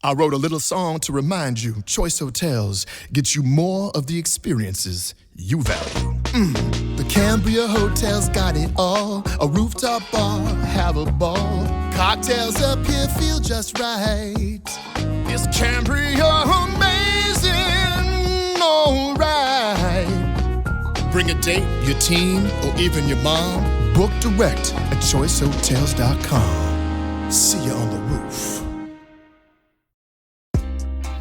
I wrote a little song to remind you, Choice Hotels get you more of the experiences you value. The Cambria Hotel's got it all. A rooftop bar, have a ball. Cocktails up here feel just right. Is Cambria amazing? Alright. Bring a date, your team, or even your mom. Book direct at choicehotels.com. See you on the roof.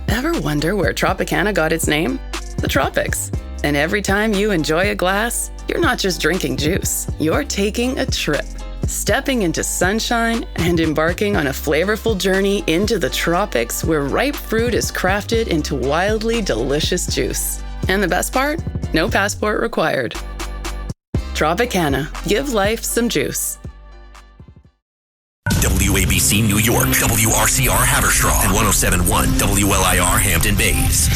Ever wonder where Tropicana got its name? The tropics. And every time you enjoy a glass, you're not just drinking juice, you're taking a trip. Stepping into sunshine and embarking on a flavorful journey into the tropics where ripe fruit is crafted into wildly delicious juice. And the best part? No passport required. Tropicana. Give life some juice. WABC New York, WRCR Haverstraw, and 107.1 WLIR Hampton Bays.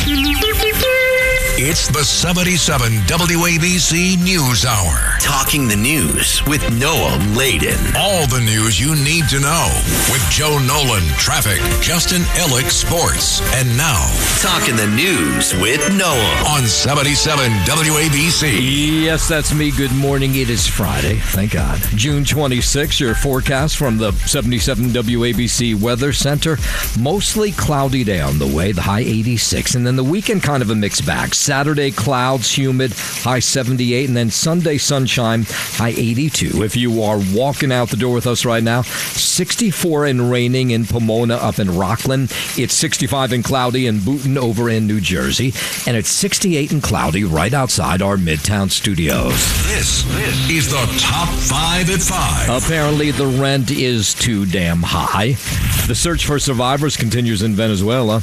It's the 77 WABC News Hour. Talking the news with Noah Layden. All the news you need to know with Joe Nolan, traffic, Justin Ellick, sports. And now, Talking the news with Noah on 77 WABC. Yes, that's me. Good morning. It is Friday. Thank God. June 26th, your forecast from the 77 WABC Weather Center. Mostly cloudy day on the way, the high 86. And then the weekend kind of a mixed bag. Saturday, clouds, humid, high 78. And then Sunday, sunshine, high 82. If you are walking out the door with us right now, 64 and raining in Pomona up in Rockland. It's 65 and cloudy in Boonton over in New Jersey. And it's 68 and cloudy right outside our Midtown studios. This is the Top 5 at 5. Apparently, the rent is too damn high. The search for survivors continues in Venezuela.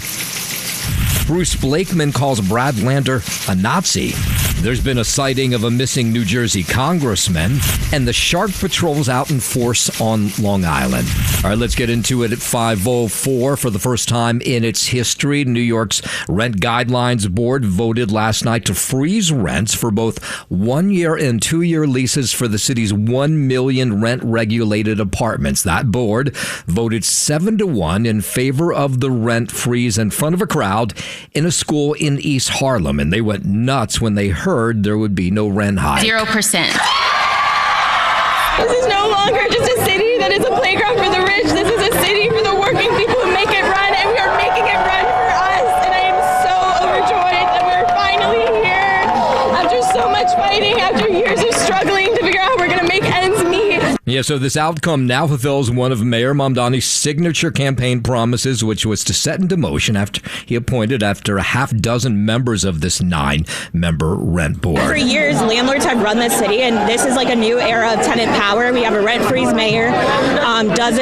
Bruce Blakeman calls Brad Lander a Nazi. There's been a sighting of a missing New Jersey congressman, and the Shark Patrol's out in force on Long Island. All right, let's get into it at 5:04. For the first time in its history, New York's Rent Guidelines Board voted last night to freeze rents for both 1-year and 2-year leases for the city's 1 million rent-regulated apartments. That board voted 7-1 in favor of the rent freeze in front of a crowd in a school in East Harlem, and they went nuts when they heard there would be no rent hike. 0%. This is no longer just a city that is a playground for the rich. This is a city for the working people who make it run, and we are making it run for us. And I am so overjoyed that we're finally here after so much fighting, after years of struggling to figure out how we're going to make ends meet. Yeah, so this outcome now fulfills one of Mayor Mamdani's signature campaign promises, which was to set into motion after he appointed after a half dozen members of this 9-member rent board. For years, landlords have run this city, and this is like a new era of tenant power. We have a rent-freeze mayor. Hundreds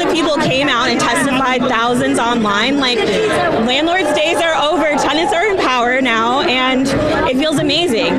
of people came out and testified, thousands online. Like, landlords' days are over. Tenants are in power now, and it feels amazing.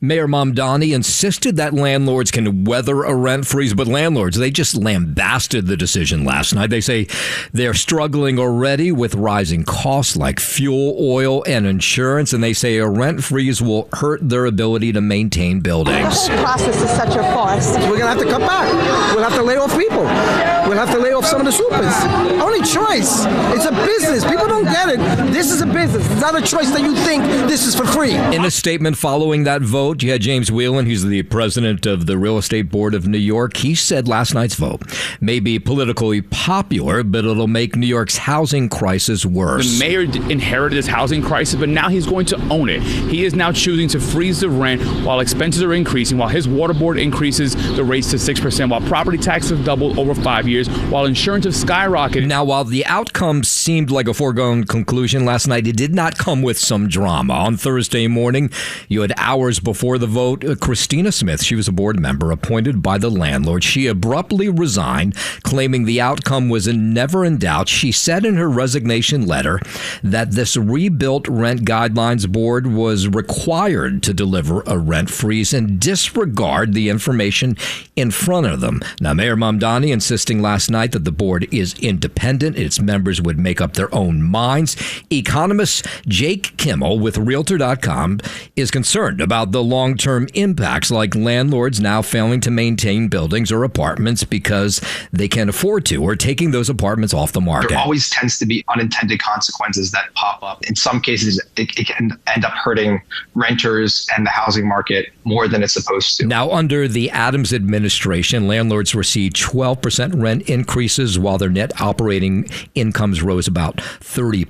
Mayor Mamdani insisted that landlords can weather a rent freeze, but landlords, they just lambasted the decision last night. They say they're struggling already with rising costs like fuel, oil, and insurance, and they say a rent freeze will hurt their ability to maintain buildings. The process is such a farce. We're going to have to cut back. We'll have to lay off people. We'll have to lay off some of the supers. Only choice. It's a business. People don't get it. This is a business. It's not a choice that you think this is for free. In a statement following that vote, you had James Whelan, who's the president of the Real Estate Board of New York. He said last night's vote may be politically popular, but it'll make New York's housing crisis worse. The mayor inherited this housing crisis, but now he's going to own it. He is now choosing to freeze the rent while expenses are increasing, while his water board increases the rates to 6%, while property taxes have doubled over 5 years, while insurance has skyrocketed. Now, while the outcome seemed like a foregone conclusion last night, it did not come with some drama. On Thursday morning, you had hours before the vote, Christina Smith, she was a board member appointed by the landlord. She abruptly resigned, claiming the outcome was never in doubt. She said in her resignation letter that this rebuilt Rent Guidelines Board was required to deliver a rent freeze and disregard the information in front of them. Now, Mayor Mamdani insisting last night that the board is independent. Its members would make up their own minds. Economists economist Jake Kimmel with Realtor.com is concerned about the long-term impacts, like landlords now failing to maintain buildings or apartments because they can't afford to, or taking those apartments off the market. There always tends to be unintended consequences that pop up. In some cases, it can end up hurting renters and the housing market more than it's supposed to. Now, under the Adams administration, landlords received 12% rent increases while their net operating incomes rose about 30%.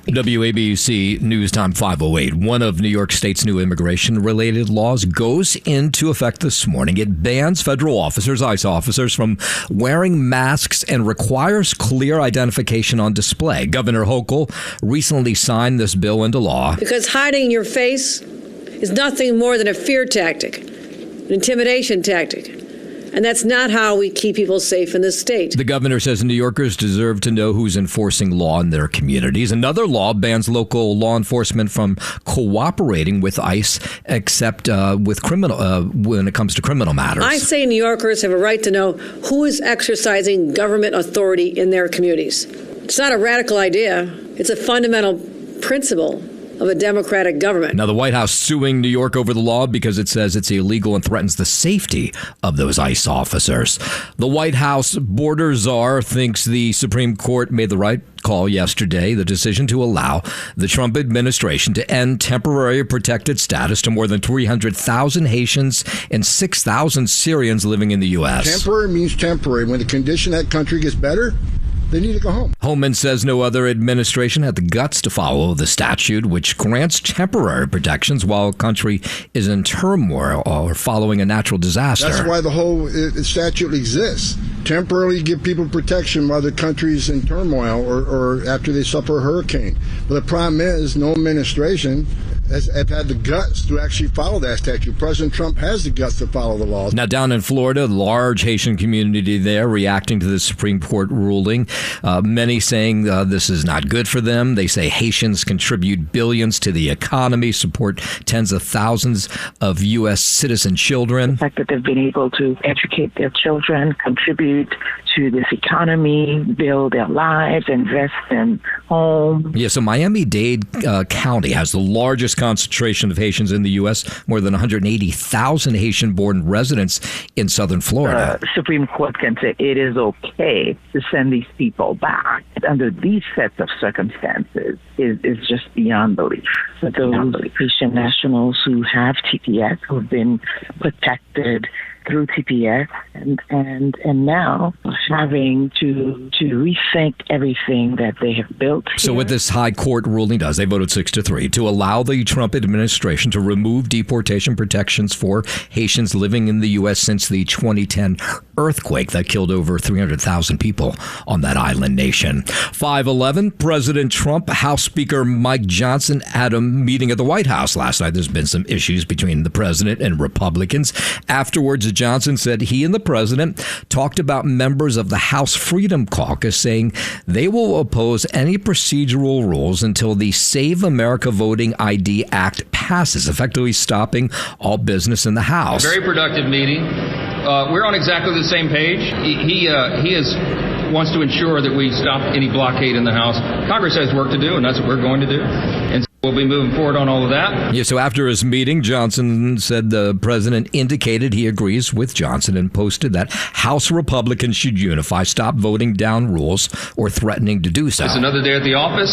WABC News Time 508. One of New York State's new immigration-related laws goes into effect this morning. It bans federal officers, ICE officers, from wearing masks and requires clear identification on display. Governor Hochul recently signed this bill into law. Because hiding your face is nothing more than a fear tactic, an intimidation tactic. And that's not how we keep people safe in this state. The governor says New Yorkers deserve to know who's enforcing law in their communities. Another law bans local law enforcement from cooperating with ICE except with criminal when it comes to criminal matters. I say New Yorkers have a right to know who is exercising government authority in their communities. It's not a radical idea. It's a fundamental principle of a democratic government. Now, the White House suing New York over the law because it says it's illegal and threatens the safety of those ICE officers. The White House border czar thinks the Supreme Court made the right call yesterday, the decision to allow the Trump administration to end temporary protected status to more than 300,000 Haitians and 6,000 Syrians living in the U.S. Temporary means temporary. When the condition of that country gets better, they need to go home. Homan says no other administration had the guts to follow the statute, which grants temporary protections while a country is in turmoil or following a natural disaster. That's why the whole statute exists. Temporarily give people protection while the country's in turmoil or after they suffer a hurricane. But the problem is no administration has had the guts to actually follow that statute. President Trump has the guts to follow the laws. Now, down in Florida, the large Haitian community there reacting to the Supreme Court ruling. Many saying this is not good for them. They say Haitians contribute billions to the economy, support tens of thousands of U.S. citizen children. The fact that they've been able to educate their children, contribute to this economy, build their lives, invest in home. Yeah, so Miami-Dade County has the largest concentration of Haitians in the U.S., more than 180,000 Haitian-born residents in southern Florida. The Supreme Court can say it is okay to send these people back under these sets of circumstances is just beyond belief. But those Haitian nationals who have TPS, who've been protected through TPS, and now having to rethink everything that they have built here. So what this high court ruling does, they voted 6-3 to allow the Trump administration to remove deportation protections for Haitians living in the U.S. since the 2010 earthquake that killed over 300,000 people on that island nation. 5/11, President Trump, House Speaker Mike Johnson at a meeting at the White House last night. There's been some issues between the president and Republicans. Afterwards, Johnson said he and the president talked about members of the House Freedom Caucus, saying they will oppose any procedural rules until the Save America Voting ID Act passes, effectively stopping all business in the House. A very productive meeting. We're on exactly the same page. He wants to ensure that we stop any blockade in the House. Congress has work to do, and that's what we're going to do. And we'll be moving forward on all of that. Yeah, so after his meeting, Johnson said the president indicated he agrees with Johnson and posted that House Republicans should unify, stop voting down rules or threatening to do so. It's another day at the office.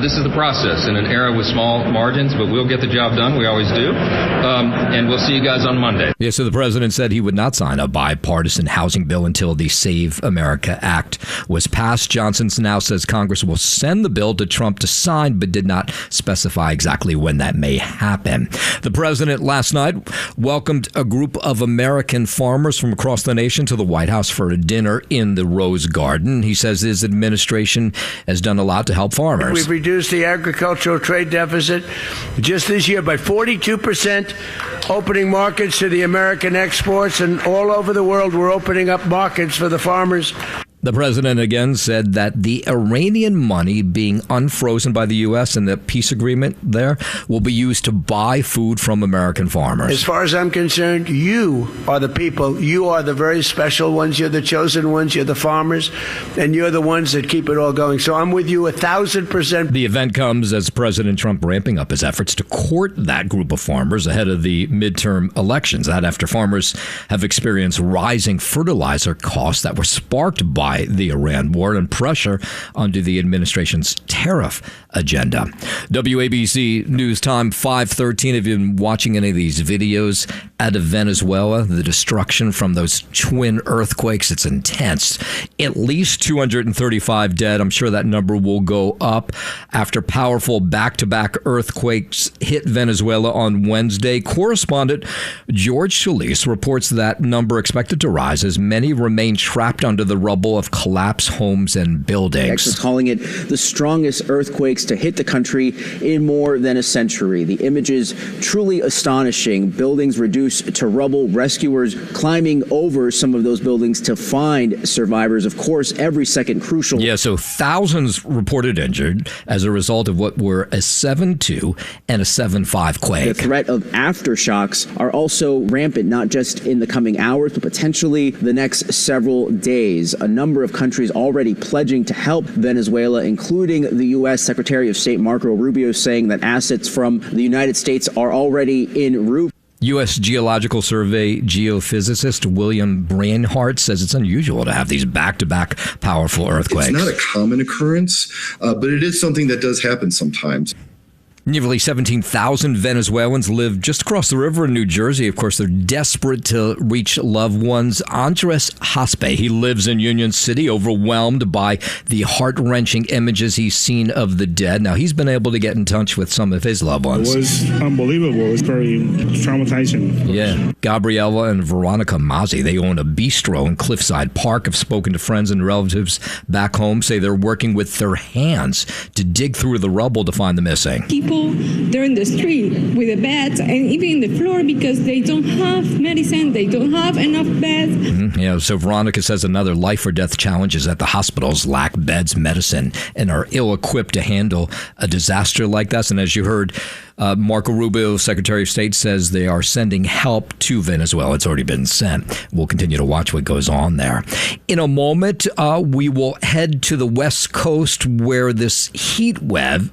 This is the process in an era with small margins, but we'll get the job done. We always do. And we'll see you guys on Monday. Yeah, so the president said he would not sign a bipartisan housing bill until the Save America Act was passed. Johnson now says Congress will send the bill to Trump to sign, but did not specify exactly when that may happen. The president last night welcomed a group of American farmers from across the nation to the White House for a dinner in the Rose Garden. He says his administration has done a lot to help farmers. We've reduced the agricultural trade deficit just this year by 42%, opening markets to the American exports, and all over the world we're opening up markets for the farmers. The president again said that the Iranian money being unfrozen by the U.S. and the peace agreement there will be used to buy food from American farmers. As far as I'm concerned, you are the people. You are the very special ones. You're the chosen ones. You're the farmers. And you're the ones that keep it all going. So I'm with you 1,000%. The event comes as President Trump ramping up his efforts to court that group of farmers ahead of the midterm elections. That after farmers have experienced rising fertilizer costs that were sparked by the Iran war and pressure under the administration's tariff agenda. WABC News Time 5:13. Have you been watching any of these videos out of Venezuela? The destruction from those twin earthquakes, it's intense. At least 235 dead. I'm sure that number will go up after powerful back-to-back earthquakes hit Venezuela on Wednesday. Correspondent George Solis reports that number expected to rise as many remain trapped under the rubble of collapsed homes and buildings. Experts calling it the strongest earthquakes to hit the country in more than a century. The images truly astonishing. Buildings reduced to rubble, rescuers climbing over some of those buildings to find survivors. Of course, every second crucial. Yeah, so thousands reported injured as a result of what were a 7.2 and a 7.5 quake. The threat of aftershocks are also rampant, not just in the coming hours, but potentially the next several days. A number of countries already pledging to help Venezuela, including the U.S. Secretary of State Marco Rubio, saying that assets from the United States are already en route. U.S. Geological Survey geophysicist William Brainhart says it's unusual to have these back-to-back powerful earthquakes. It's not a common occurrence, but it is something that does happen sometimes. Nearly 17,000 Venezuelans live just across the river in New Jersey. Of course, they're desperate to reach loved ones. Andres Haspe, he lives in Union City, overwhelmed by the heart-wrenching images he's seen of the dead. Now, he's been able to get in touch with some of his loved ones. It was unbelievable. It was very traumatizing. Yeah. Gabriella and Veronica Mazzi, they own a bistro in Cliffside Park, have spoken to friends and relatives back home, say they're working with their hands to dig through the rubble to find the missing. People, they're in the street with the beds and even the floor because they don't have medicine, they don't have enough beds. Yeah, so Veronica says another life or death challenge is that the hospitals lack beds, medicine, and are ill-equipped to handle a disaster like this. And as you heard, Marco Rubio, Secretary of State, says they are sending help to Venezuela. It's already been sent. We'll continue to watch what goes on there. In a moment, we will head to the West Coast where this heat wave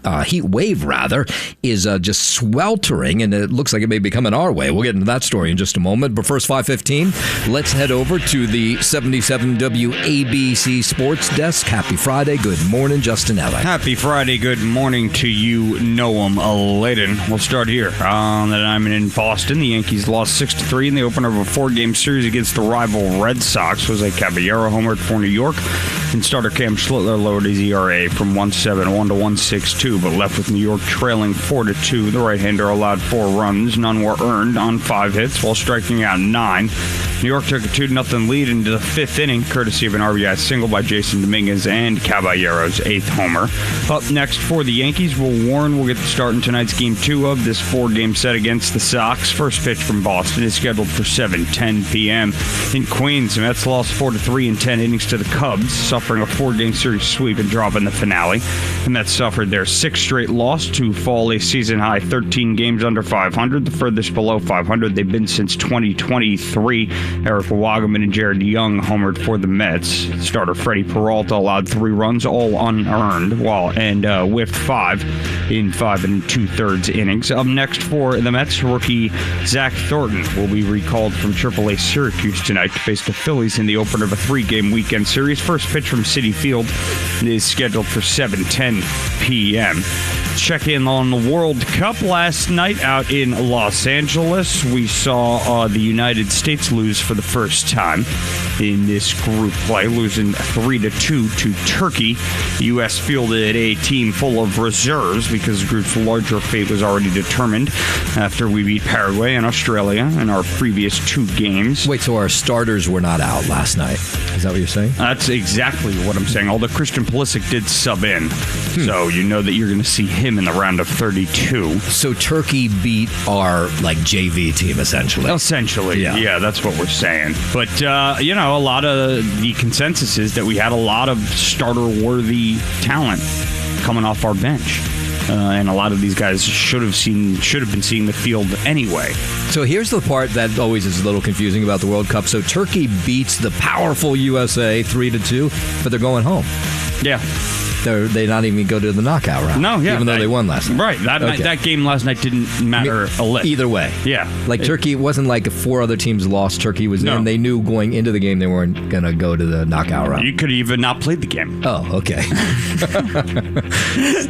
is just sweltering, and it looks like it may be coming our way. We'll get into that story in just a moment. But first, 5:15, let's head over to the 77 WABC Sports Desk. Happy Friday. Good morning, Justin Ellick. Happy Friday. Good morning to you, Noam Laden. We'll start here on the diamond in Boston. The Yankees lost 6-3 in the opener of a 4-game series against the rival Red Sox. Jose Caballero homered for New York, and starter Cam Schlittler lowered his ERA from 1.71 to 1.62, but left with New York trailing 4-2. The right-hander allowed 4 runs. None were earned on 5 hits while striking out 9. New York took a 2-0 lead into the 5th inning, courtesy of an RBI single by Jason Dominguez and Caballero's 8th homer. Up next for the Yankees, Will Warren will get the start in tonight's Game 2 of this 4-game set against the Sox. First pitch from Boston is scheduled for 7:10 p.m. In Queens, the Mets lost 4-3 in 10 innings to the Cubs, suffering a 4-game series sweep and drop in the finale. The Mets suffered their 6th straight loss to fall a season-high 13 games under 500, the furthest below 500 they've been since 2023. Eric Wagaman and Jared Young homered for the Mets. Starter Freddie Peralta allowed 3 runs, all unearned, and whiffed 5 in 5 2/3 innings. Up next for the Mets, rookie Zach Thornton will be recalled from AAA Syracuse tonight to face the Phillies in the opener of a 3-game weekend series. First pitch from Citi Field is scheduled for 7:10 p.m. Check in on the World Cup last night out in Los Angeles. We saw the United States lose for the first time in this group play, losing 3-2 to Turkey. The U.S. fielded a team full of reserves because the group's larger fate was already determined after we beat Paraguay and Australia in our previous 2 games. Wait, so our starters were not out last night? Is that what you're saying? That's exactly what I'm saying, although Christian Pulisic did sub in. So you know that you're going to see him in the round of 32. So Turkey beat our JV team, essentially. Yeah, that's what we're saying. But, a lot of the consensus is that we had a lot of starter-worthy talent coming off our bench. And a lot of these guys should have been seeing the field anyway. So here's the part that always is a little confusing about the World Cup. So Turkey beats the powerful USA 3-2, but they're going home. Yeah. They not even go to the knockout round. No, yeah. Even though they won last night. Right. That game last night didn't matter a lick. Either way. Yeah. Like Turkey, it wasn't like if 4 other teams lost, Turkey was in. They knew going into the game they weren't going to go to the knockout round. You could have even not played the game. Oh, okay.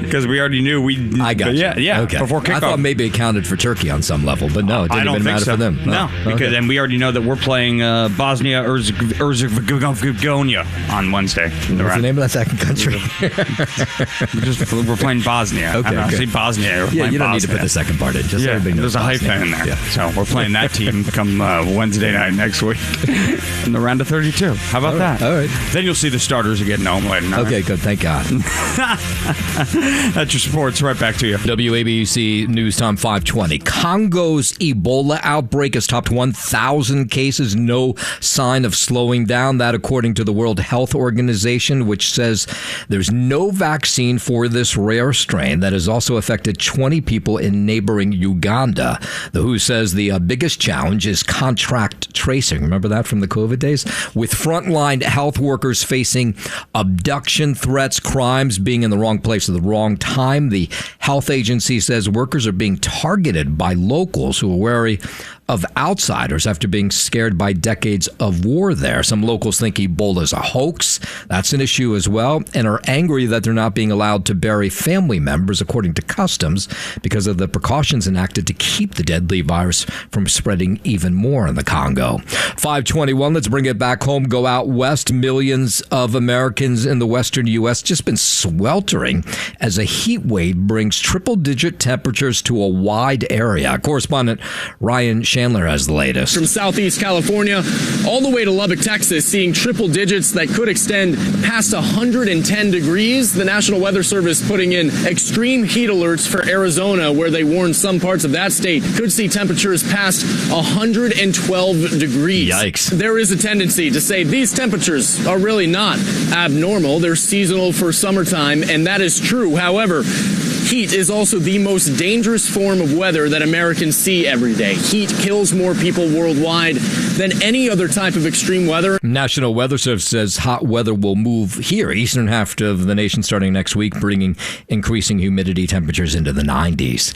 Because we already knew I got you. Yeah. Okay. Before kickoff. I thought maybe it counted for Turkey on some level, but no, it didn't even matter for them. No, because then we already know that we're playing Bosnia Herzegovina on Wednesday. What's the name of that second country? We're playing Bosnia. Okay, I say Bosnia. Yeah, you don't need to put the second part in. Just so everybody knows there's a hyphen in there. Yeah. So we're playing that team come Wednesday night next week in the round of 32. How about that? All right. Then you'll see the starters again home later. Okay, good. Thank God. That's your sports. Right back to you. WABC News Time 520. Congo's Ebola outbreak has topped 1,000 cases. No sign of slowing down. That according to the World Health Organization, which says there's no vaccine for this rare strain that has also affected 20 people in neighboring Uganda. The WHO says the biggest challenge is contract tracing. Remember that from the COVID days? With frontline health workers facing abduction threats, crimes, being in the wrong place at the wrong time. The health agency says workers are being targeted by locals who are wary of outsiders after being scared by decades of war there. Some locals think Ebola is a hoax. That's an issue as well, and are angry that they're not being allowed to bury family members according to customs because of the precautions enacted to keep the deadly virus from spreading even more in the Congo. 521, let's bring it back home, go out west. Millions of Americans in the western U.S. just been sweltering as a heat wave brings triple-digit temperatures to a wide area. Correspondent Ryan Chandler has the latest. From southeast California all the way to Lubbock, Texas, seeing triple digits that could extend past 110 degrees. The National Weather Service putting in extreme heat alerts for Arizona, where they warned some parts of that state could see temperatures past 112 degrees. Yikes. There is a tendency to say these temperatures are really not abnormal. They're seasonal for summertime, and that is true. However, heat is also the most dangerous form of weather that Americans see every day. Heat kills more people worldwide than any other type of extreme weather. National Weather Service says hot weather will move here, eastern half of the nation starting next week, bringing increasing humidity temperatures into the 90s.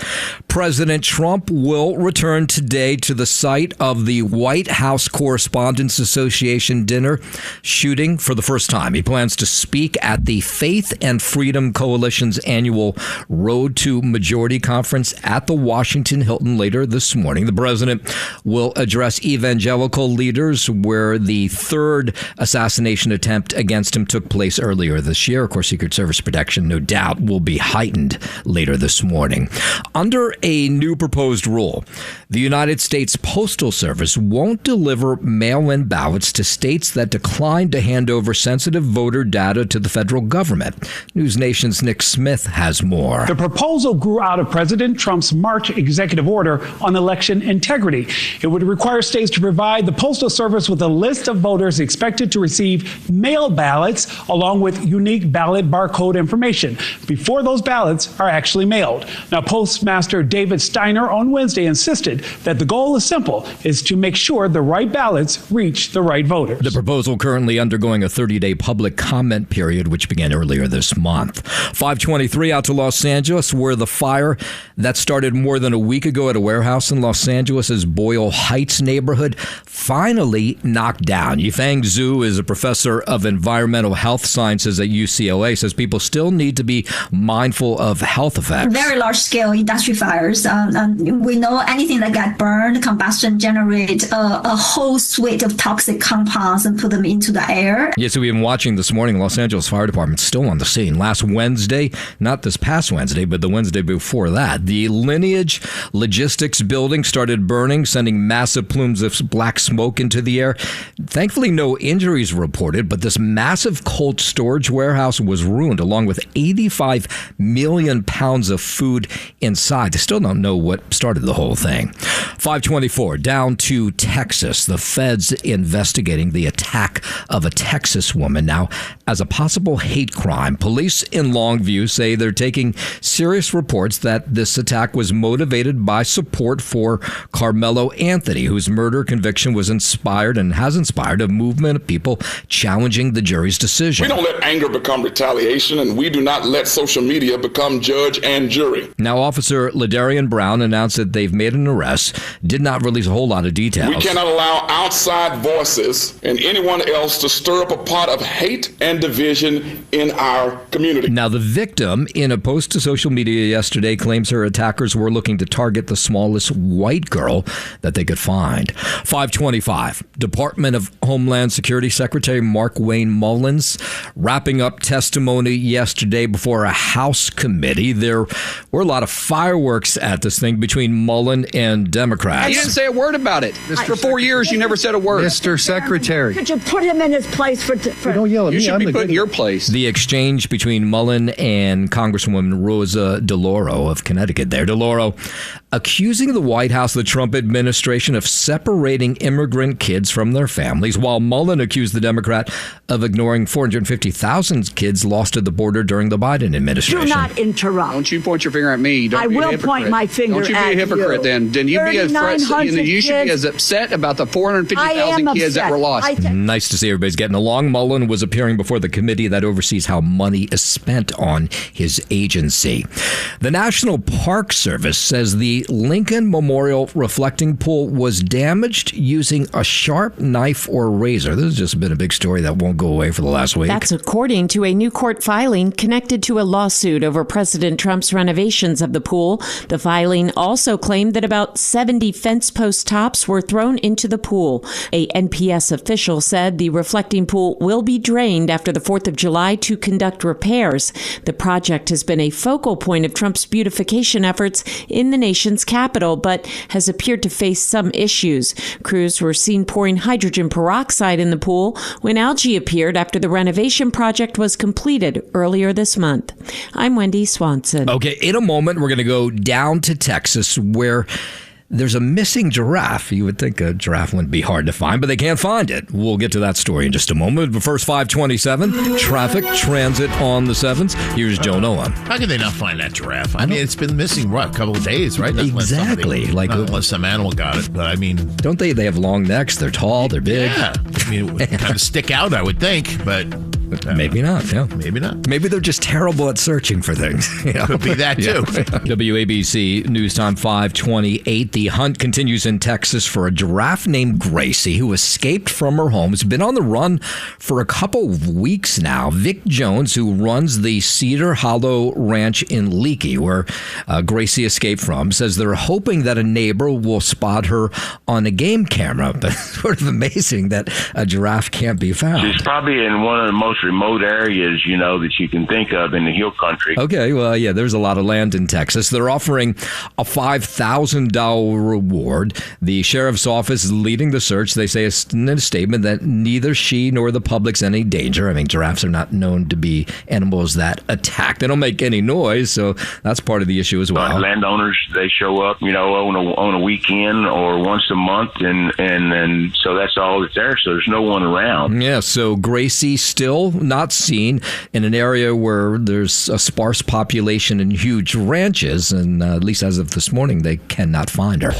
President Trump will return today to the site of the White House Correspondents Association dinner shooting for the first time. He plans to speak at the Faith and Freedom Coalition's annual Road to Majority Conference at the Washington Hilton later this morning. The president will address evangelical leaders where the third assassination attempt against him took place earlier this year. Of course, Secret Service protection, no doubt, will be heightened later this morning. Under a new proposed rule, the United States Postal Service won't deliver mail-in ballots to states that decline to hand over sensitive voter data to the federal government. News Nation's Nick Smith has more. The proposal grew out of President Trump's March executive order on election integrity. It would require states to provide the Postal Service with a list of voters expected to receive mail ballots along with unique ballot barcode information before those ballots are actually mailed. Now, Postmaster David Steiner on Wednesday insisted that the goal is simple, is to make sure the right ballots reach the right voters. The proposal currently undergoing a 30-day public comment period, which began earlier this month. 523 out to Los Angeles, where the fire that started more than a week ago at a warehouse in Los Angeles' Boyle Heights neighborhood finally knocked down. Yifeng Zhu is a professor of environmental health sciences at UCLA, says people still need to be mindful of health effects. Very large-scale industry fires. We know anything that got burned, combustion generate a whole suite of toxic compounds and put them into the air. Yeah, so we've been watching this morning. Los Angeles Fire Department still on the scene. Last Wednesday, not this past Wednesday, Wednesday, but the Wednesday before that. The Lineage Logistics building started burning, sending massive plumes of black smoke into the air. Thankfully, no injuries reported, but this massive cold storage warehouse was ruined, along with 85 million pounds of food inside. They still don't know what started the whole thing. 524, down to Texas. The feds investigating the attack of a Texas woman now as a possible hate crime. Police in Longview say they're taking serious reports that this attack was motivated by support for Carmelo Anthony, whose murder conviction was inspired and has inspired a movement of people challenging the jury's decision. We don't let anger become retaliation, and we do not let social media become judge and jury. Now, Officer Ladarian Brown announced that they've made an arrest, did not release a whole lot of details. We cannot allow outside voices and anyone else to stir up a pot of hate and division in our community. Now, the victim, in a post to social media yesterday, claims her attackers were looking to target the smallest white girl that they could find. 525, Department of Homeland Security Secretary Mark Wayne Mullins wrapping up testimony yesterday before a House committee. There were a lot of fireworks at this thing between Mullen and Democrats. You didn't say a word about it. For 4 years, you never said a word. Mr. Secretary. Could you put him in his place for don't yell at you me. should be put in your place. The exchange between Mullen and Congresswoman Rosa DeLauro of Connecticut there. DeLauro accusing the White House, the Trump administration, of separating immigrant kids from their families, while Mullen accused the Democrat of ignoring 450,000 kids lost at the border during the Biden administration. Do not interrupt. Don't you point your finger at me. Don't I be a will hypocrite. point my finger at you. Don't you be a hypocrite then. Then you be as you should be as upset about the 450,000 kids that were lost. Nice to see everybody's getting along. Mullen was appearing before the committee that oversees how money is spent on his agency. The National Park Service says the Lincoln Memorial reflecting pool was damaged using a sharp knife or razor. This has just been a big story that won't go away for the last week. That's according to a new court filing connected to a lawsuit over President Trump's renovations of the pool. The filing also claimed that about 70 fence post tops were thrown into the pool. A NPS official said the reflecting pool will be drained after the 4th of July to conduct repairs. The project has been a focal point of Trump's beautification efforts in the nation's capital, but has appeared to face some issues. Crews were seen pouring hydrogen peroxide in the pool when algae appeared after the renovation project was completed earlier this month. I'm Wendy Swanson. Okay, in a moment, we're going to go down to Texas, where there's a missing giraffe. You would think a giraffe wouldn't be hard to find, but they can't find it. We'll get to that story in just a moment. But first, 527, traffic, transit on the 7s. Here's Joe Nolan. How can they not find that giraffe? I mean, it's been missing, a couple of days, right? Exactly. Unless some animal got it. But I mean... Don't they have long necks? They're tall, they're big. Yeah. I mean, it would kind of stick out, I would think, but... Maybe not, yeah. Maybe not. Maybe they're just terrible at searching for things. Could be that, too. WABC News Time 528. The hunt continues in Texas for a giraffe named Gracie who escaped from her home. Has been on the run for a couple of weeks now. Vic Jones, who runs the Cedar Hollow Ranch in Leakey, where Gracie escaped from, says they're hoping that a neighbor will spot her on a game camera. But it's sort of amazing that a giraffe can't be found. She's probably in one of the most remote areas, that you can think of in the hill country. Okay, well, yeah, there's a lot of land in Texas. They're offering a $5,000 reward. The sheriff's office is leading the search. They say in a statement that neither she nor the public's in any danger. I mean, giraffes are not known to be animals that attack. They don't make any noise, so that's part of the issue as well. Landowners, they show up, on a weekend or once a month, and so that's all that's there. So there's no one around. Yeah, so Gracie still not seen in an area where there's a sparse population and huge ranches, and at least as of this morning, they cannot find her.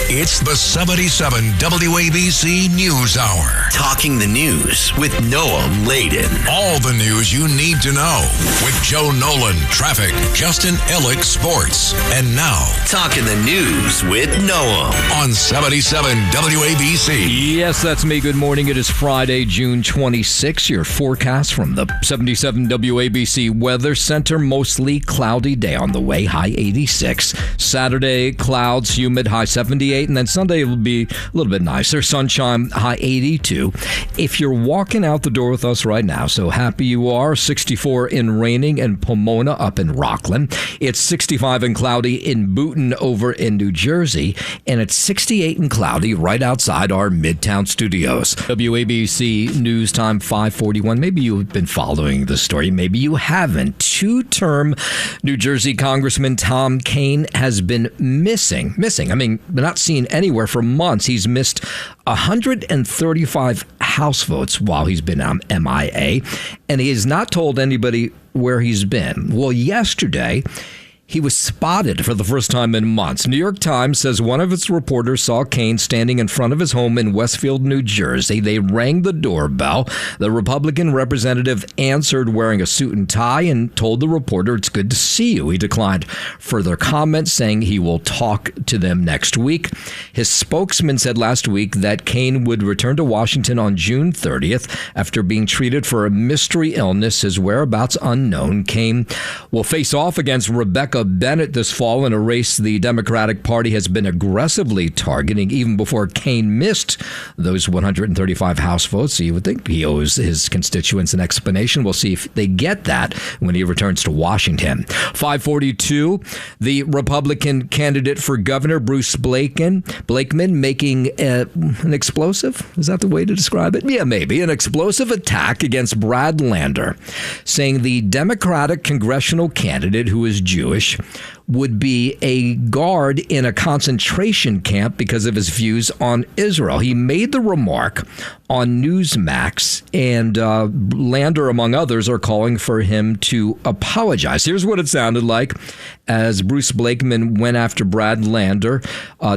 It's the 77 WABC News Hour. Talking the news with Noam Laden. All the news you need to know with Joe Nolan, traffic, Justin Ellick, sports. And now, Talking the news with Noam on 77 WABC. Yes, that's me. Good morning. It is Friday, June 26. Your forecast from the 77 WABC Weather Center. Mostly cloudy day on the way, high 86. Saturday, clouds, humid, high 78. 68, and then Sunday will be a little bit nicer. Sunshine, high 82. If you're walking out the door with us right now, so happy you are. 64 in raining in Pomona up in Rockland. It's 65 and cloudy in Boonton over in New Jersey, and it's 68 and cloudy right outside our Midtown studios. WABC News Time 541. Maybe you've been following the story. Maybe you haven't. Two-term New Jersey Congressman Tom Kean has been missing. I mean, not seen anywhere for months. He's missed 135 House votes while he's been on MIA, and he has not told anybody where he's been. Well, yesterday, he was spotted for the first time in months. New York Times says one of its reporters saw Kean standing in front of his home in Westfield, New Jersey. They rang the doorbell. The Republican representative answered wearing a suit and tie and told the reporter, "It's good to see you." He declined further comments, saying he will talk to them next week. His spokesman said last week that Kean would return to Washington on June 30th after being treated for a mystery illness. His whereabouts unknown. Kean will face off against Rebecca Bennett this fall in a race the Democratic Party has been aggressively targeting even before Kean missed those 135 House votes. So you would think he owes his constituents an explanation. We'll see if they get that when he returns to Washington. 542, the Republican candidate for governor, Bruce Blakeman, making an explosive? Is that the way to describe it? Yeah, maybe. An explosive attack against Brad Lander, saying the Democratic congressional candidate, who is Jewish, would be a guard in a concentration camp because of his views on Israel. He made the remark on Newsmax, and Lander, among others, are calling for him to apologize. Here's what it sounded like as Bruce Blakeman went after Brad Lander,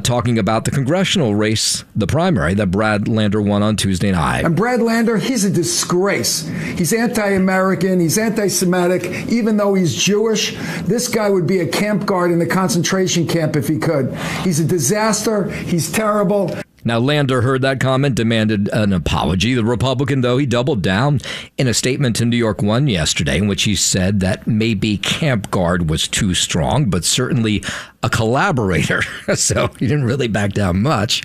talking about the congressional race, the primary that Brad Lander won on Tuesday night. And Brad Lander, he's a disgrace. He's anti-American. He's anti-Semitic. Even though he's Jewish, this guy would be a camp guard in a concentration camp if he could. He's a disaster. He's terrible. Now, Lander heard that comment, demanded an apology. The Republican, though, he doubled down in a statement to New York One yesterday in which he said that maybe camp guard was too strong, but certainly a collaborator. So he didn't really back down much.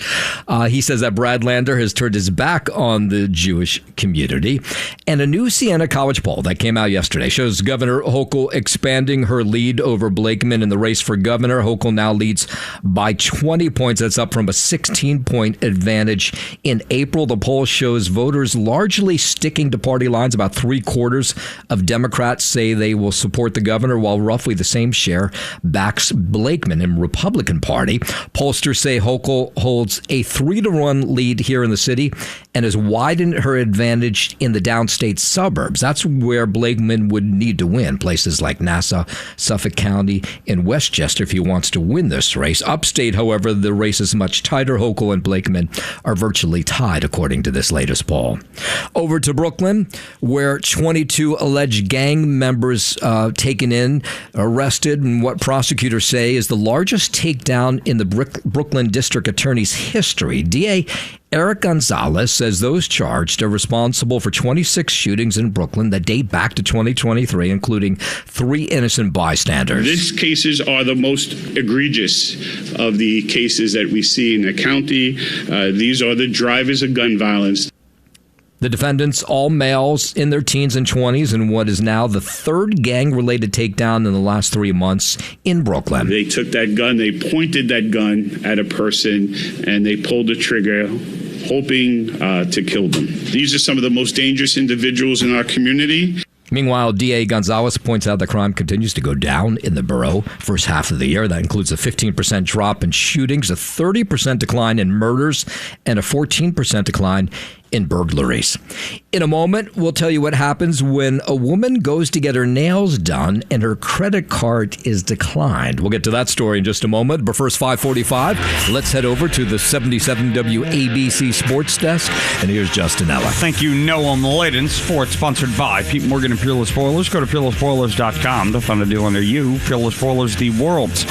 He says that Brad Lander has turned his back on the Jewish community. And a new Siena College poll that came out yesterday shows Governor Hochul expanding her lead over Blakeman in the race for governor. Hochul now leads by 20 points. That's up from a 16-point advantage in April. The poll shows voters largely sticking to party lines. About 3/4 of Democrats say they will support the governor, while roughly the same share backs Blakeman in Republican Party. Pollsters say Hochul holds a 3-1 lead here in the city and has widened her advantage in the downstate suburbs. That's where Blakeman would need to win, places like Nassau, Suffolk County, and Westchester if he wants to win this race. Upstate, however, the race is much tighter. Hochul and Blakeman are virtually tied, according to this latest poll. Over to Brooklyn, where 22 alleged gang members arrested, and what prosecutors say is the largest takedown in the Brooklyn District Attorney's history. DA Eric Gonzalez says those charged are responsible for 26 shootings in Brooklyn that date back to 2023, including 3 innocent bystanders. These cases are the most egregious of the cases that we see in the county. These are the drivers of gun violence. The defendants, all males in their teens and 20s, in what is now the 3rd gang-related takedown in the last 3 months in Brooklyn. They took that gun, they pointed that gun at a person, and they pulled the trigger, hoping to kill them. These are some of the most dangerous individuals in our community. Meanwhile, DA Gonzalez points out that crime continues to go down in the borough first half of the year. That includes a 15% drop in shootings, a 30% decline in murders, and a 14% decline in burglaries. In a moment, we'll tell you what happens when a woman goes to get her nails done and her credit card is declined. We'll get to that story in just a moment. But first, 5:45, let's head over to the 77 WABC Sports Desk. And here's Justin Ella. Thank you, Noam Laden. Sports sponsored by Pete Morgan and Peerless Spoilers. Go to peerlessspoilers.com to find a deal under you. Peerless Spoilers, the world's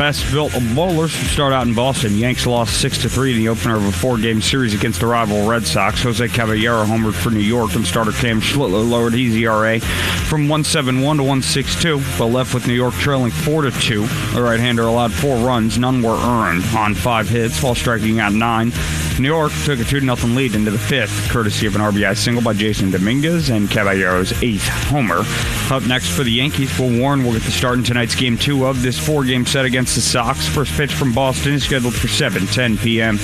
Best built of bowlers start out in Boston. Yanks lost 6-3 in the opener of a 4-game series against the rival Red Sox. Jose Caballero homered for New York, and starter Cam Schlittler lowered his ERA from 1.71 to 1.62, but left with New York trailing 4-2. The right-hander allowed 4 runs. None were earned on 5 hits while striking out 9. New York took a 2-0 lead into the 5th, courtesy of an RBI single by Jason Dominguez and Caballero's 8th homer. Up next for the Yankees, Will Warren will get the start in tonight's Game 2 of this 4-game set against the Sox. First pitch from Boston is scheduled for 7:10 p.m.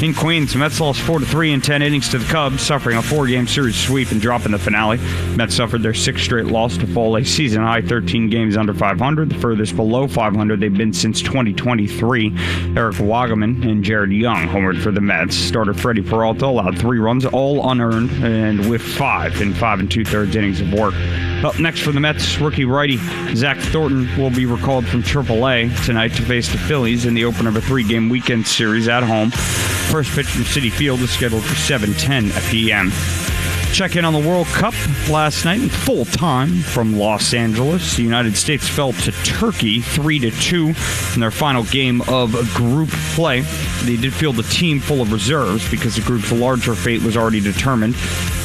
In Queens, Mets lost 4-3 in 10 innings to the Cubs, suffering a 4-game series sweep and dropping the finale. Mets suffered their 6th straight loss to fall a season-high 13 games under 500, the furthest below 500 they've been since 2023. Eric Wagaman and Jared Young homered for the Mets. Starter Freddie Peralta allowed 3 runs, all unearned, and with 5 in 5 2/3 innings of work. Up next for the Mets, rookie righty Zach Thornton will be recalled from AAA tonight to face the Phillies in the opener of a 3-game weekend series at home. First pitch from Citi Field is scheduled for 7:10 p.m. Check in on the World Cup last night in full time from Los Angeles. The United States fell to Turkey 3-2 in their final game of group play. They did field a team full of reserves because the group's larger fate was already determined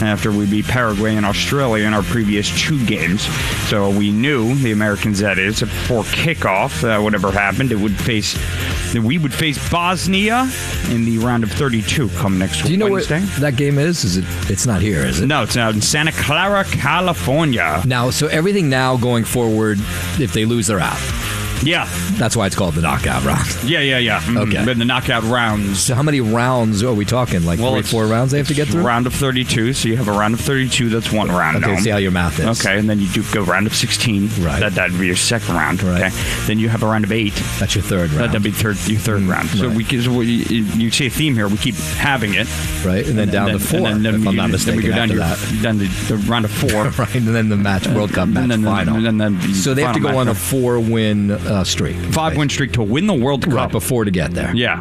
after we beat Paraguay and Australia in our previous 2 games. So we knew, the Americans that is, before kickoff, whatever happened, we would face Bosnia in the round of 32 come next Wednesday. Do you know what that game is? It's not here, is it? No, it's out in Santa Clara, California. Now, so everything now going forward, if they lose, they're out. Yeah. That's why it's called the knockout round. Yeah. Mm-hmm. Okay. But the knockout rounds. So how many rounds are we talking? Like 3-4 rounds they have to get through? Round of 32. So you have a round of 32. That's one round. Okay, see how your math is. Okay, and then you do go round of 16. Right. That'd be your second round. Right. Okay. Then you have a round of 8. That's your third round. That'd be your third round. So you see a theme here. We keep having it. Right, and then down to 4, if I'm not mistaken. Then we go down after to the round of 4. Right, and then the World Cup match final. So they have to go on a 4-win streak. 5-win streak to win the World Cup. Right, before to get there. Yeah.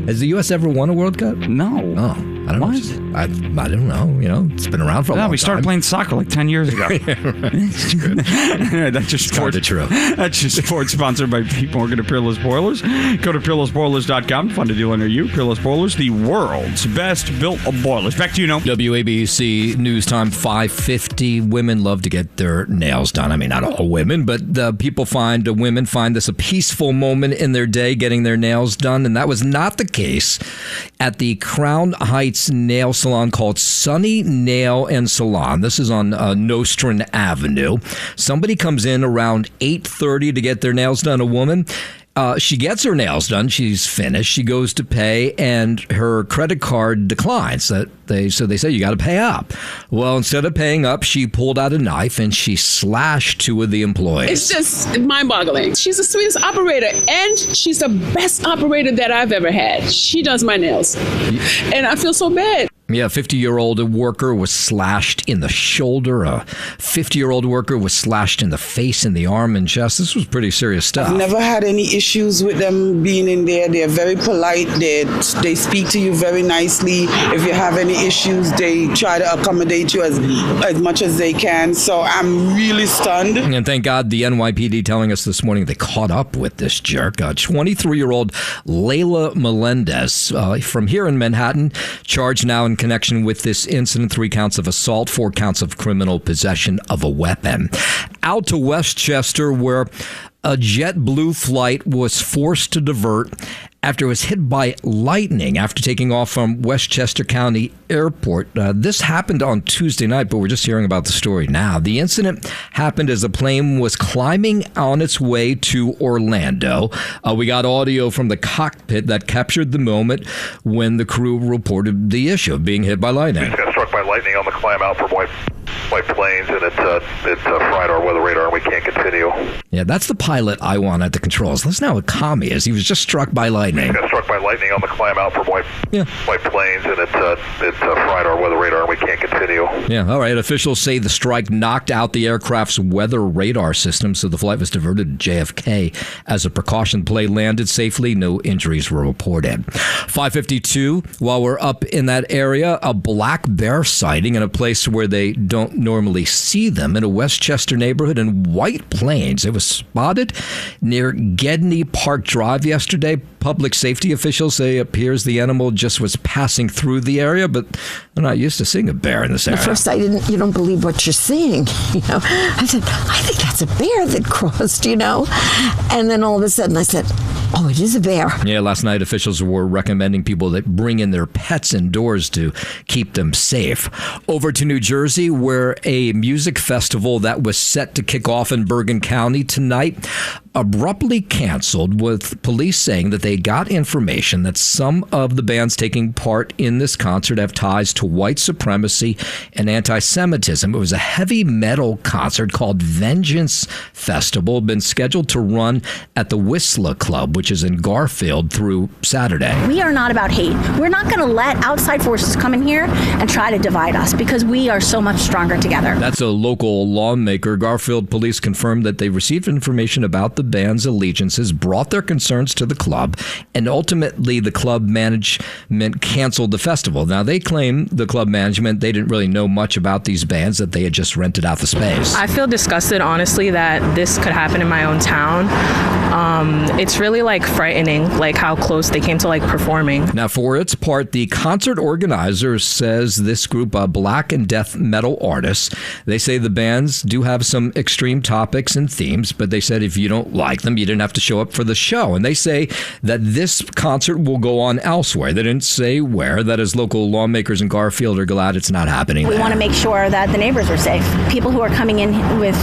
Has the U.S. ever won a World Cup? No. Oh. I don't know. I don't know. It's been around for a long time. We started playing soccer like 10 years ago. That's true. That's just sports. True. That's just sports sponsored by people working at Peerless Boilers. Go to peerlessboilers.com to find a deal near you. Peerless Boilers, the world's best built of boilers. Back to you, Noam. WABC News Time 5:50. Women love to get their nails done. I mean, not all women, but women find this a peaceful moment in their day getting their nails done, and that was not the case at the Crown Heights nail salon called Sunny Nail and Salon. This is on Nostrand Avenue. Somebody comes in around 8:30 to get their nails done, a woman. She gets her nails done. She's finished. She goes to pay, and her credit card declines. So they say, you got to pay up. Well, instead of paying up, she pulled out a knife, and she slashed 2 of the employees. It's just mind-boggling. She's the sweetest operator, and she's the best operator that I've ever had. She does my nails, and I feel so bad. Yeah, a 50-year-old worker was slashed in the shoulder. A 50-year-old worker was slashed in the face, in the arm, and chest. This was pretty serious stuff. I've never had any issues with them being in there. They're very polite. They speak to you very nicely. If you have any issues, they try to accommodate you as much as they can. So I'm really stunned. And thank God the NYPD telling us this morning they caught up with this jerk. 23-year-old Layla Melendez from here in Manhattan, charged now in connection with this incident, 3 counts of assault, 4 counts of criminal possession of a weapon. Out to Westchester, where a JetBlue flight was forced to divert after it was hit by lightning after taking off from Westchester County Airport. This happened on Tuesday night, but we're just hearing about the story now. The incident happened as the plane was climbing on its way to Orlando. We got audio from the cockpit that captured the moment when the crew reported the issue of being hit by lightning. We got struck by lightning on the climb out from White Plains, and it fried our weather radar, and we can't continue. Yeah, that's the pilot I want at the controls. Listen how calm he is. He was just struck by lightning. We got struck by lightning on the climb out from White Plains, and it fried our weather radar, and we can't continue. Yeah, all right. Officials say the strike knocked out the aircraft's weather radar system, so the flight was diverted to JFK. As a precaution, the plane landed safely. No injuries were reported. 5:52, while we're up in that area, a black bear sighting in a place where they don't don't normally see them in a Westchester neighborhood in White Plains. It was spotted near Gedney Park Drive yesterday. Public safety officials say it appears the animal just was passing through the area, but they're not used to seeing a bear in this area. At first, you don't believe what you're seeing. I said, I think that's a bear that crossed, And then all of a sudden I said, oh, it is a bear. Yeah, last night officials were recommending people that bring in their pets indoors to keep them safe. Over to New Jersey, where a music festival that was set to kick off in Bergen County tonight abruptly canceled, with police saying that they got information that some of the bands taking part in this concert have ties to white supremacy and anti-Semitism. It was a heavy metal concert called Vengeance Festival, been scheduled to run at the Whistler Club, which is in Garfield, through Saturday. We are not about hate. We're not going to let outside forces come in here and try to divide us, because we are so much stronger together. That's a local lawmaker. Garfield police confirmed that they received information about the band's allegiances, brought their concerns to the club, and ultimately the club management canceled the festival. Now, they claim, the club management, they didn't really know much about these bands, that they had just rented out the space. I feel disgusted, honestly, that this could happen in my own town. It's really frightening, how close they came to performing. Now, for its part, the concert organizer says this group of black and death metal artists, they say the bands do have some extreme topics and themes, but they said if you don't like them, you didn't have to show up for the show. And they say that this concert will go on elsewhere. They didn't say where. That is, local lawmakers in Garfield are glad it's not happening We there. want to make sure that the neighbors are safe. People who are coming in with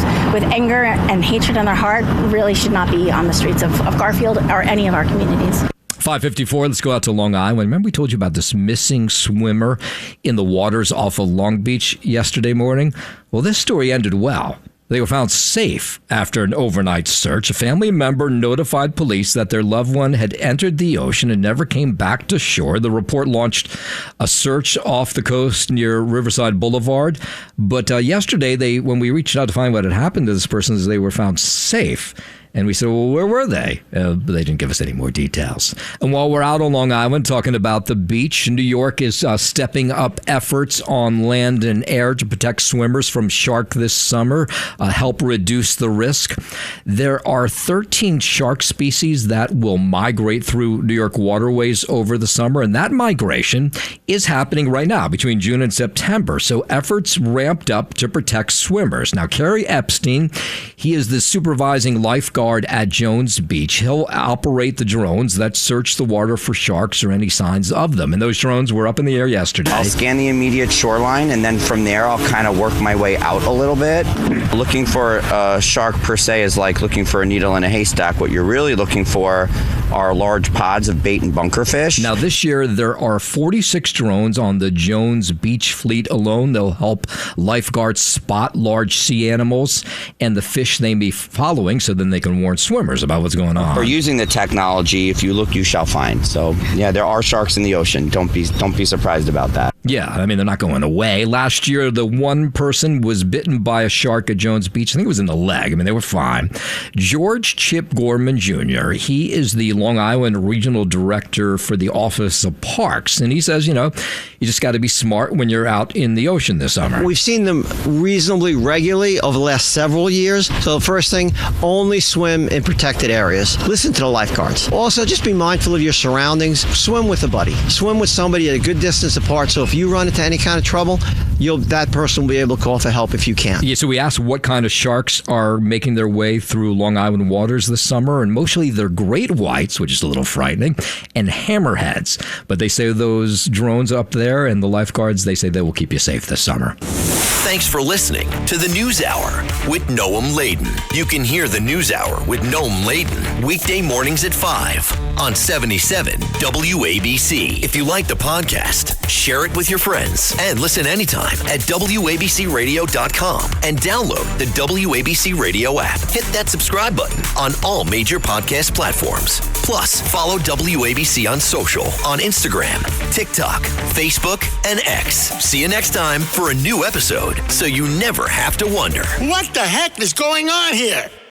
anger and hatred in their heart really should not be on the streets of Garfield or any of our communities. 5:54, let's go out to Long Island. Remember we told you about this missing swimmer in the waters off of Long Beach yesterday morning? Well, this story ended well. They were found safe after an overnight search. A family member notified police that their loved one had entered the ocean and never came back to shore. The report launched a search off the coast near Riverside Boulevard. But yesterday, when we reached out to find what had happened to this person, they were found safe. And we said, well, where were they? But they didn't give us any more details. And while we're out on Long Island talking about the beach, New York is stepping up efforts on land and air to protect swimmers from shark this summer, help reduce the risk. There are 13 shark species that will migrate through New York waterways over the summer, and that migration is happening right now between June and September. So efforts ramped up to protect swimmers. Now, Kerry Epstein, he is the supervising lifeguard at Jones Beach. He'll operate the drones that search the water for sharks or any signs of them. And those drones were up in the air yesterday. I'll scan the immediate shoreline, and then from there, I'll kind of work my way out a little bit. Looking for a shark per se is like looking for a needle in a haystack. What you're really looking for are large pods of bait and bunker fish. Now, this year, there are 46 drones on the Jones Beach fleet alone. They'll help lifeguards spot large sea animals and the fish they may be following, so then they can warn swimmers about what's going on. We're using the technology. If you look, you shall find. So, yeah, there are sharks in the ocean. Don't be surprised about that. Yeah, I mean, they're not going away. Last year, the one person was bitten by a shark at Jones Beach. I think it was in the leg. I mean, they were fine. George Chip Gorman Jr., he is the Long Island Regional Director for the Office of Parks. And he says, you just got to be smart when you're out in the ocean this summer. We've seen them reasonably regularly over the last several years. So the first thing, only swim in protected areas. Listen to the lifeguards. Also, just be mindful of your surroundings. Swim with a buddy. Swim with somebody at a good distance apart. So if you run into any kind of trouble, that person will be able to call for help if you can. Yeah, so we asked what kind of sharks are making their way through Long Island waters this summer, and mostly they're great whites, which is a little frightening, and hammerheads. But they say those drones up there and the lifeguards, they say they will keep you safe this summer. Thanks for listening to the News Hour with Noam Laden. You can hear the News Hour with Noam Laden weekday mornings at 5 on 77 WABC. If you like the podcast, share it with your friends and listen anytime at WABCRadio.com and download the WABC Radio app. Hit that subscribe button on all major podcast platforms. Plus, follow WABC on social on Instagram, TikTok, Facebook, and X. See you next time for a new episode, so you never have to wonder. What the heck is going on here?